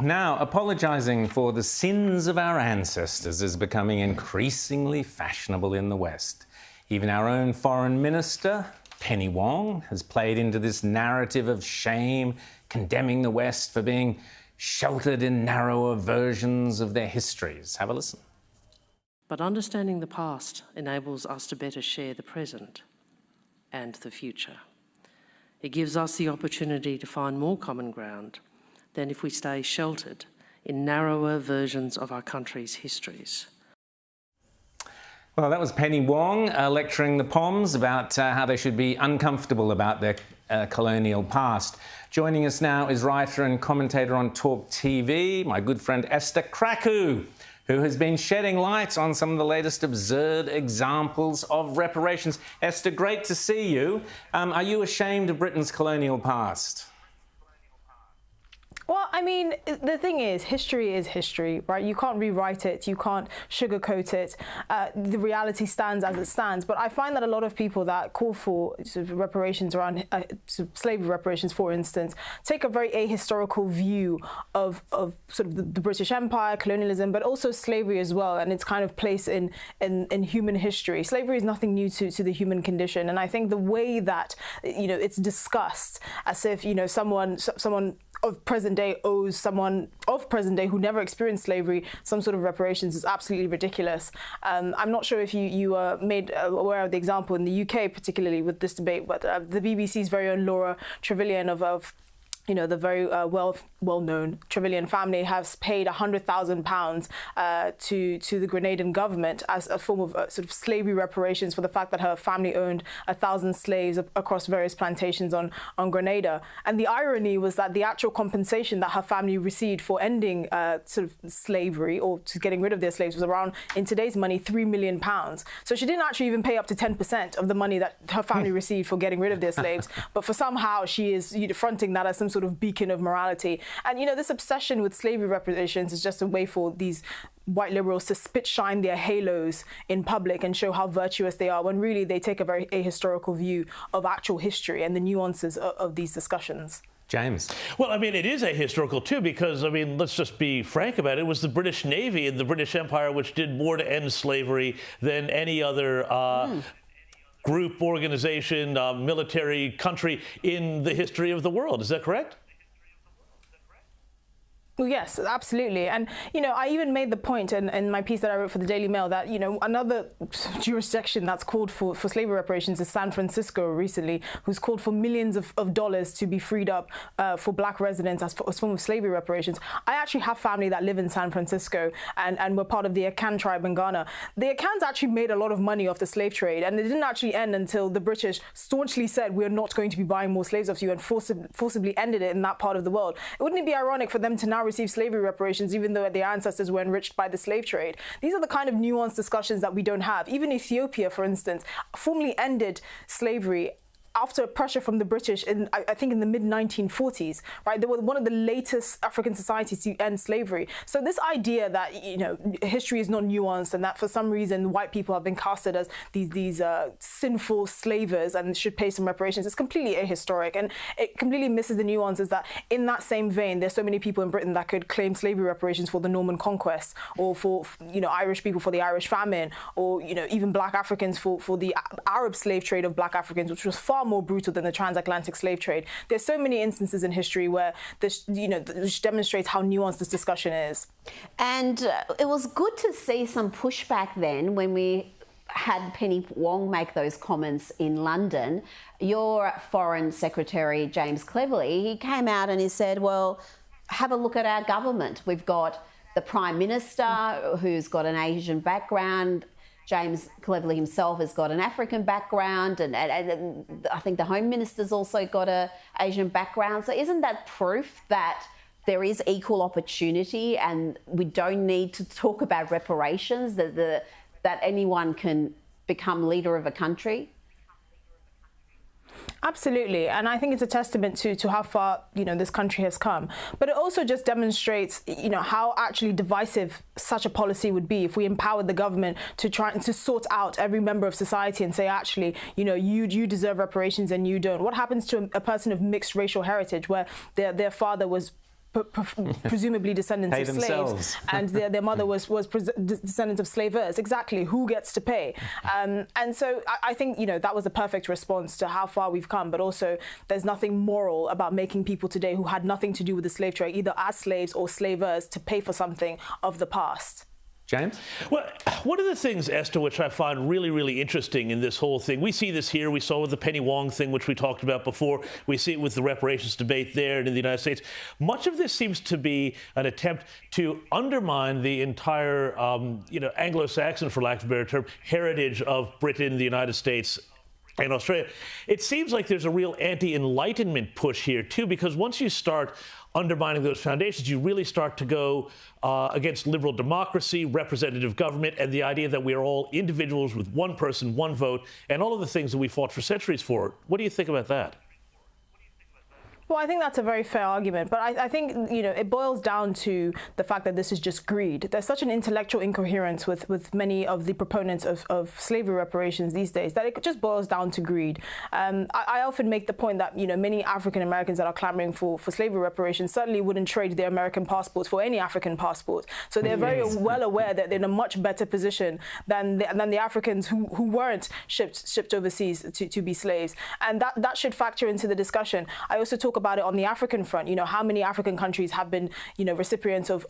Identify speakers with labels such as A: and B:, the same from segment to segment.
A: Now, apologising for the sins of our ancestors is becoming increasingly fashionable in the West. Even our own foreign minister, Penny Wong, has played into this narrative of shame, condemning the West for being sheltered in narrower versions of their histories. Have a listen.
B: But understanding the past enables us to better share the present and the future. It gives us the opportunity to find more common ground than if we stay sheltered in narrower versions of our country's histories.
A: Well, that was Penny Wong lecturing the POMs about how they should be uncomfortable about their colonial past. Joining us now is writer and commentator on Talk TV, my good friend Esther Krakue, who has been shedding light on some of the latest absurd examples of reparations. Esther, great to see you. Are you ashamed of Britain's colonial past?
C: Well, I mean, the thing is history, right? You can't rewrite it. You can't sugarcoat it. The reality stands as it stands. But I find that a lot of people that call for sort of reparations around sort of slavery reparations, for instance, take a very ahistorical view of sort of the British Empire, colonialism, but also slavery as well, and its kind of place in human history. Slavery is nothing new to the human condition. And I think the way that, it's discussed as if, someone of present day owes someone of present day who never experienced slavery some sort of reparations is absolutely ridiculous. I'm not sure if you were made aware of the example in the UK, particularly with this debate, but the BBC's very own Laura Trevelyan of the very well-known Trevelyan family has paid £100,000 to the Grenadian government as a form of sort of slavery reparations for the fact that her family owned 1,000 slaves across various plantations on Grenada. And the irony was that the actual compensation that her family received for ending sort of slavery or to getting rid of their slaves was around, in today's money, £3 million. So she didn't actually even pay up to 10% of the money that her family received for getting rid of their slaves. But for somehow she is fronting that as some sort of beacon of morality. And this obsession with slavery reparations is just a way for these white liberals to shine their halos in public and show how virtuous they are, when really they take a very ahistorical view of actual history and the nuances of these discussions.
A: James.
D: Well, I mean, it is ahistorical too, because, I mean, let's just be frank about it. It was the British Navy and the British Empire which did more to end slavery than any other group, organization, military country in the history of the world. Is that correct?
C: Well, yes, absolutely. And, I even made the point in my piece that I wrote for the Daily Mail that, another jurisdiction that's called for slavery reparations is San Francisco recently, who's called for millions of dollars to be freed up for black residents as a form of slavery reparations. I actually have family that live in San Francisco and were part of the Akan tribe in Ghana. The Akans actually made a lot of money off the slave trade, and it didn't actually end until the British staunchly said, we're not going to be buying more slaves off you, and forcibly ended it in that part of the world. Wouldn't it be ironic for them to now receive slavery reparations even though their ancestors were enriched by the slave trade? These are the kind of nuanced discussions that we don't have. Even Ethiopia, for instance, formally ended slavery after pressure from the British I think in the mid-1940s, right? They were one of the latest African societies to end slavery. So this idea that, history is not nuanced and that for some reason white people have been casted as these sinful slavers and should pay some reparations is completely ahistoric, and it completely misses the nuances that in that same vein, there's so many people in Britain that could claim slavery reparations for the Norman Conquest, or for, Irish people for the Irish famine, or, even black Africans for the Arab slave trade of black Africans, which was far more brutal than the transatlantic slave trade. There's so many instances in history where this, which demonstrates how nuanced this discussion is.
E: And it was good to see some pushback then when we had Penny Wong make those comments in London. Your Foreign Secretary, James Cleverly, he came out and he said, well, have a look at our government. We've got the Prime Minister who's got an Asian background. James Cleverly himself has got an African background, and I think the Home Minister's also got an Asian background. So isn't that proof that there is equal opportunity and we don't need to talk about reparations, that anyone can become leader of a country?
C: Absolutely, and I think it's a testament to how far this country has come. But it also just demonstrates how actually divisive such a policy would be if we empowered the government to try and to sort out every member of society and say, actually, you deserve reparations and you don't. What happens to a person of mixed racial heritage where their father was presumably descendants of slaves, and their mother was descendants of slavers. Exactly, who gets to pay? And so I think, you know, that was the perfect response to how far we've come. But also, there's nothing moral about making people today who had nothing to do with the slave trade, either as slaves or slavers, to pay for something of the past.
A: James?
D: Well, one of the things, Esther, which I find really, really interesting in this whole thing, we see this here, we saw with the Penny Wong thing, which we talked about before, we see it with the reparations debate there and in the United States. Much of this seems to be an attempt to undermine the entire, you know, Anglo-Saxon, for lack of a better term, heritage of Britain, the United States, and Australia. It seems like there's a real anti-Enlightenment push here, too, because once you start undermining those foundations, you really start to go against liberal democracy, representative government, and the idea that we are all individuals with one person, one vote, and all of the things that we fought for centuries for. What do you think about that?
C: Well, I think that's a very fair argument, but I think, you know, it boils down to the fact that this is just greed. There's such an intellectual incoherence with many of the proponents of slavery reparations these days that it just boils down to greed. I often make the point that, you know, many African Americans that are clamoring for slavery reparations certainly wouldn't trade their American passports for any African passport. So they're very well aware that they're in a much better position than the Africans who weren't shipped overseas to be slaves. And that should factor into the discussion. I also talk about it on the African front. You know, how many African countries have been, you know, recipients of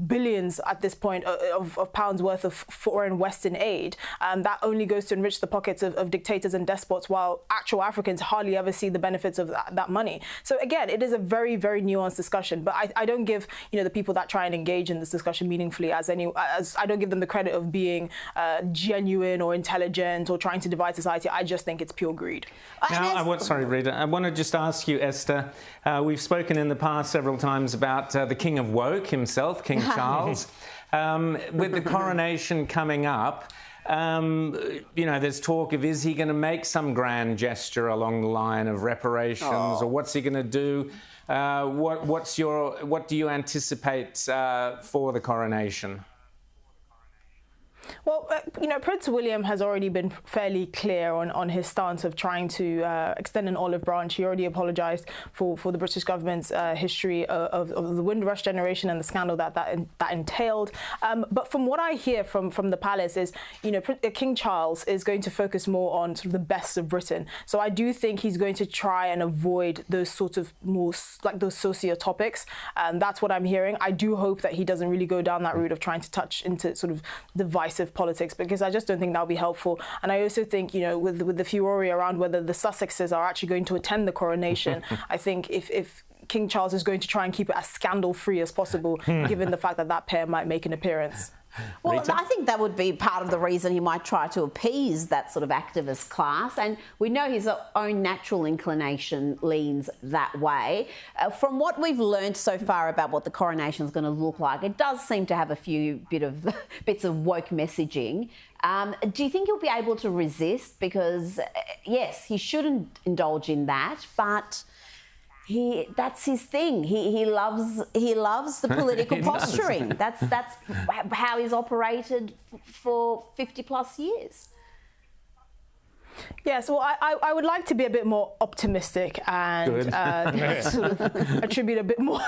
C: billions at this point of pounds worth of foreign Western aid. That only goes to enrich the pockets of dictators and despots, while actual Africans hardly ever see the benefits of that money. So again, it is a very, very nuanced discussion. But I don't give, you know, the people that try and engage in this discussion meaningfully as I don't give them the credit of being genuine or intelligent or trying to divide society. I just think it's pure greed.
A: Now, sorry, Rita. I want to just ask you, Esther. We've spoken in the past several times about the King of Woke himself, King Charles. With the coronation coming up, you know, there's talk of, is he going to make some grand gesture along the line of reparations, or what's he going to do? What do you anticipate for the coronation?
C: Well, you know, Prince William has already been fairly clear on his stance of trying to extend an olive branch. He already apologised for the British government's history of the Windrush generation and the scandal that entailed. But from what I hear from the palace is, you know, King Charles is going to focus more on sort of the best of Britain. So I do think he's going to try and avoid those sort of more like those socio topics. That's what I'm hearing. I do hope that he doesn't really go down that route of trying to touch into sort of divisive politics, because I just don't think that'll be helpful. And I also think, you know, with the furore around whether the Sussexes are actually going to attend the coronation, I think if King Charles is going to try and keep it as scandal-free as possible, given the fact that pair might make an appearance.
E: Well,
A: Rita?
E: I think that would be part of the reason he might try to appease that sort of activist class. And we know his own natural inclination leans that way. From what we've learned so far about what the coronation is going to look like, it does seem to have a few bits of woke messaging. Do you think he'll be able to resist? Because, yes, he shouldn't indulge in that, but that's his thing. He loves the political posturing. That's how he's operated for 50 plus years. Yes, well, I would like to be a bit more optimistic and sort of attribute a bit more.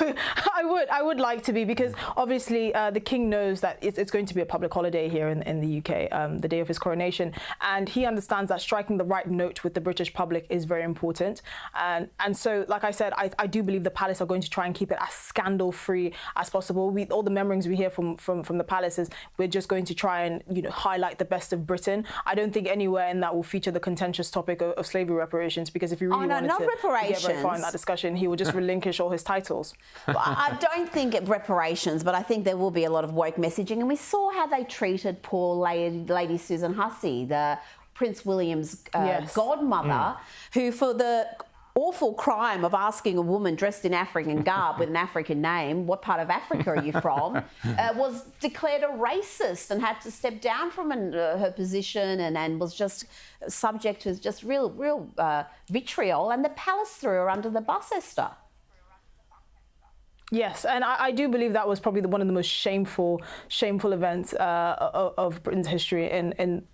E: I would like to be, because obviously the King knows that it's going to be a public holiday here in the UK, the day of his coronation, and he understands that striking the right note with the British public is very important. And so, like I said, I do believe the palace are going to try and keep it as scandal-free as possible. All the memories we hear from the palace is we're just going to try and, you know, highlight the best of Britain. I don't think anywhere in that will feature the contentious topic of slavery reparations, because if he really wanted to get very far in that discussion, he would just relinquish all his titles. Well, I don't think it reparations, but I think there will be a lot of woke messaging. And we saw how they treated poor Lady Susan Hussey, the Prince William's godmother, who, for the awful crime of asking a woman dressed in African garb with an African name, what part of Africa are you from, was declared a racist and had to step down from her position and was just subject to just real vitriol. And the palace threw her under the bus, Esther.
C: Yes, and I do believe that was probably one of the most shameful events of Britain's history in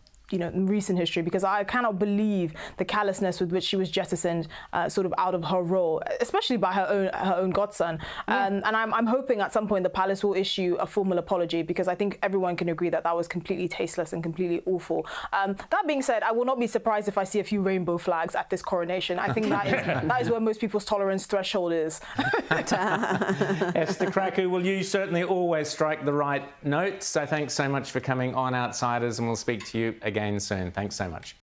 C: in recent history, because I cannot believe the callousness with which she was jettisoned sort of out of her role, especially by her own godson. And I'm hoping at some point the palace will issue a formal apology, because I think everyone can agree that that was completely tasteless and completely awful. That being said, I will not be surprised if I see a few rainbow flags at this coronation. I think that is where most people's tolerance threshold is.
A: Esther Krakue, well, you certainly always strike the right note. So thanks so much for coming on Outsiders, and we'll speak to you again soon. Thanks so much.